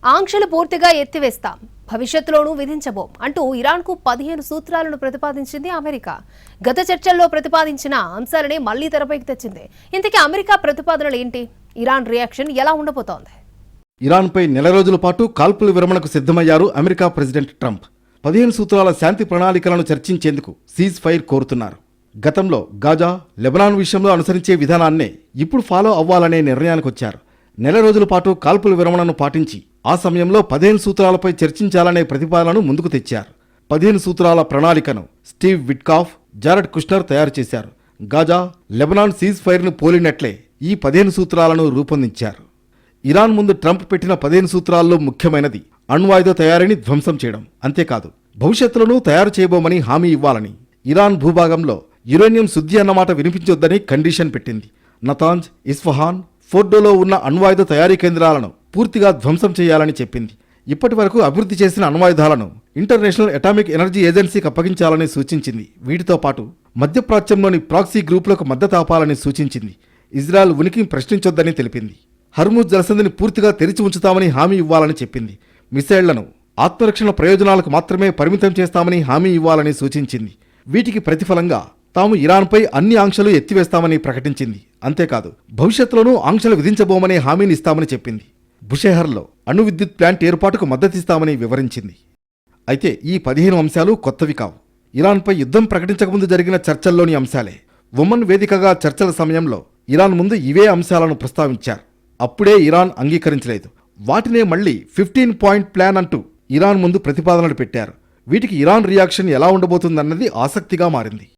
ఆంక్షలు పూర్తిగా ఎత్తివేస్తాం, భవిష్యత్తులోనూ విధించబోం అంటూ ఇరాన్కు 15 సూత్రాలను ప్రతిపాదించింది అమెరికా. గత చర్చల్లో ప్రతిపాదించిన అంశాలనే మళ్లీ తెరపైకి తెచ్చింది. ఇంతకీ అమెరికా ప్రతిపాదనలు ఏంటి? ఇరాన్ రియాక్షన్ ఎలా ఉండబోతోంది? ఇరాన్పై నెల రోజుల పాటు కాల్పుల విరమణకు సిద్ధమయ్యారు అమెరికా ప్రెసిడెంట్ ట్రంప్. 15 సూత్రాల శాంతి ప్రణాళికలను చర్చించేందుకు సీజ్ ఫైర్ కోరుతున్నారు. గతంలో గాజా, లెబనాన్ విషయంలో అనుసరించే విధానాన్నే ఇప్పుడు ఫాలో అవ్వాలనే నిర్ణయానికొచ్చారు. నెల రోజుల పాటు కాల్పుల విరమణను పాటించి ఆ సమయంలో 15 సూత్రాలపై చర్చించాలనే ప్రతిపాదనను ముందుకు తెచ్చారు. 15 సూత్రాల ప్రణాళికను స్టీవ్ విట్కాఫ్, జారెడ్ కుష్నర్ తయారు చేశారు. గాజా, లెబనాన్ సీజ్ ఫైర్ను పోలినట్లే ఈ 15 సూత్రాలను రూపొందించారు. ఇరాన్ ముందు ట్రంప్ పెట్టిన 15 సూత్రాల్లో ముఖ్యమైనది అణ్వాయుధ తయారీని ధ్వంసం చేయడం. అంతేకాదు, భవిష్యత్తులోనూ తయారు చేయబోమని హామీ ఇవ్వాలని. ఇరాన్ భూభాగంలో యురేనియం శుద్ధి అన్నమాట వినిపించొద్దని కండిషన్ పెట్టింది. నతాంజ్, ఇస్ఫహాన్, ఫోర్డోలో ఉన్న అణ్వాయుధ తయారీ కేంద్రాలను పూర్తిగా ధ్వంసం చేయాలని చెప్పింది. ఇప్పటి వరకు అభివృద్ధి చేసిన అణ్వాయుధాలను ఇంటర్నేషనల్ అటామిక్ ఎనర్జీ ఏజెన్సీకి అప్పగించాలని సూచించింది. వీటితో పాటు మధ్యప్రాచ్యంలోని ప్రాక్సీ గ్రూపులకు మద్దతు ఆపాలని సూచించింది. ఇజ్రాయెల్ ఉనికిని ప్రశ్నించొద్దని తెలిపింది. హర్ముజ్ జలసంధిని పూర్తిగా తెరిచి ఉంచుతామని హామీ ఇవ్వాలని చెప్పింది. మిసైళ్లను ఆత్మరక్షణ ప్రయోజనాలకు మాత్రమే పరిమితం చేస్తామని హామీ ఇవ్వాలని సూచించింది. వీటికి ప్రతిఫలంగా తాము ఇరాన్పై అన్ని ఆంక్షలు ఎత్తివేస్తామని ప్రకటించింది. అంతేకాదు, భవిష్యత్తులోనూ ఆంక్షలు విధించబోమనే హామీని ఇస్తామని చెప్పింది. బుషెహర్లో అణు విద్యుత్ ప్లాంట్ ఏర్పాటుకు మద్దతిస్తామని వివరించింది. అయితే ఈ 15 అంశాలు కొత్తవి కావు. ఇరాన్పై యుద్ధం ప్రకటించకముందు జరిగిన చర్చల్లోని అంశాలే. ఒమన్ వేదికగా చర్చల సమయంలో ఇరాన్ ముందు ఇవే అంశాలను ప్రస్తావించారు. అప్పుడే ఇరాన్ అంగీకరించలేదు. వాటినే మళ్లీ 15 పాయింట్ ప్లాన్ అంటూ ఇరాన్ ముందు ప్రతిపాదనలు పెట్టారు. వీటికి ఇరాన్ రియాక్షన్ ఎలా ఉండబోతుందన్నది ఆసక్తిగా మారింది.